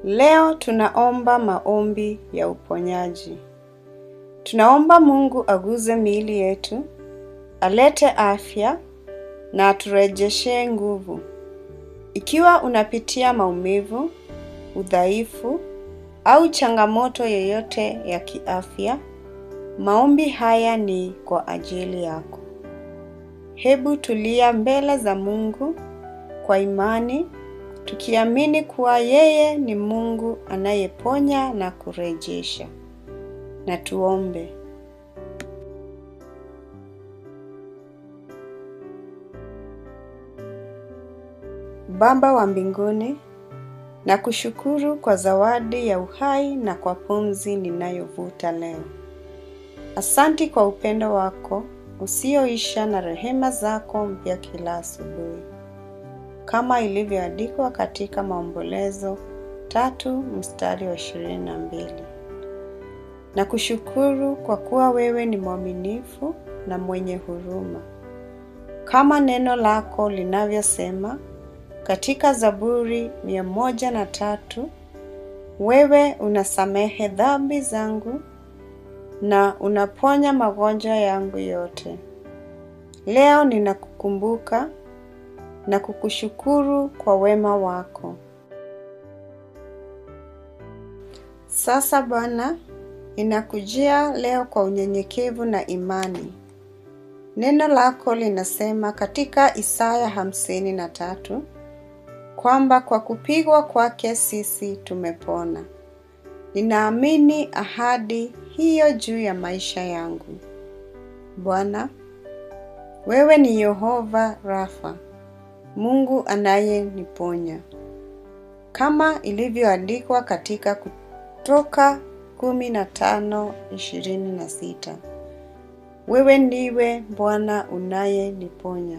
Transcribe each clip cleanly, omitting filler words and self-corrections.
Leo tunaomba maombi ya uponyaji. Tunaomba Mungu aguze miili yetu, alete afya na aturejeshe nguvu. Ikiwa unapitia maumivu, udhaifu au changamoto yoyote ya kiafya, maombi haya ni kwa ajili yako. Hebu tulia mbele za Mungu kwa imani, tukiamini kuwa yeye ni Mungu anayeponya na kurejesha. Na tuombe. Baba wa mbinguni, nakushukuru kwa zawadi ya uhai na kwa pumzi ninayovuta leo. Asante kwa upendo wako usioisha na rehema zako mpya kila asubuhi. Kama ilivyoandikwa katika Maombolezo 3:22. Nakushukuru kwa kuwa wewe ni mwaminifu na mwenye huruma. Kama neno lako linavyosema katika Zaburi 103, wewe unasamehe dhambi zangu na unaponya magonjwa yangu yote. Leo ninakukumbuka na kukushukuru kwa wema wako. Sasa Bwana, ninakujia leo kwa unyenyekevu na imani. Neno lako linasema katika Isaya 53 kwamba kwa kupigwa kwake sisi tumepona. Ninaamini ahadi hiyo juu ya maisha yangu. Bwana, wewe ni Yehova Rafa, Mungu anayeniponya. Kama ilivyoandikwa katika Kutoka 15:26. Wewe ndiwe Bwana unayeniponya.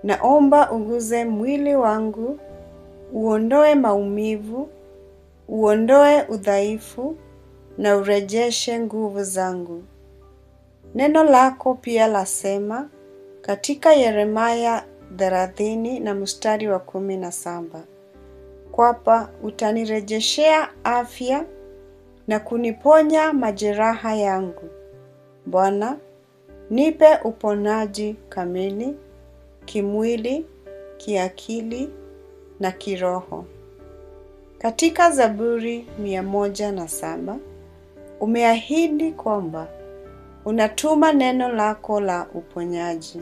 Naomba uguze mwili wangu, uondoe maumivu, uondoe udhaifu na urejeshe nguvu zangu. Neno lako pia lasema katika Yeremia 30:17 kwamba utanirejeshea afya na kuniponya majeraha yangu. Bwana, nipe uponaji kamili, kimwili, kiakili na kiroho. Katika Zaburi 107, umeahidi kwamba unatuma neno lako la uponyaji.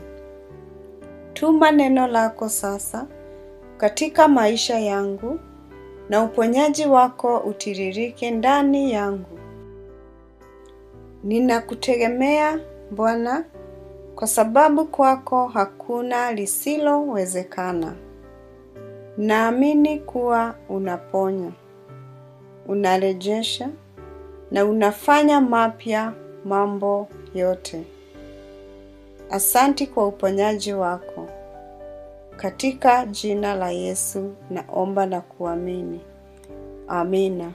Tuma neno lako sasa katika maisha yangu na uponyaji wako utiririke ndani yangu. Ninakutegemea Bwana, kwa sababu kwako hakuna lisilowezekana. Naamini kuwa unaponya, unarejesha na unafanya mapya mambo yote. Asante kwa uponyaji wako. Katika jina la Yesu naomba na kuamini. Amina.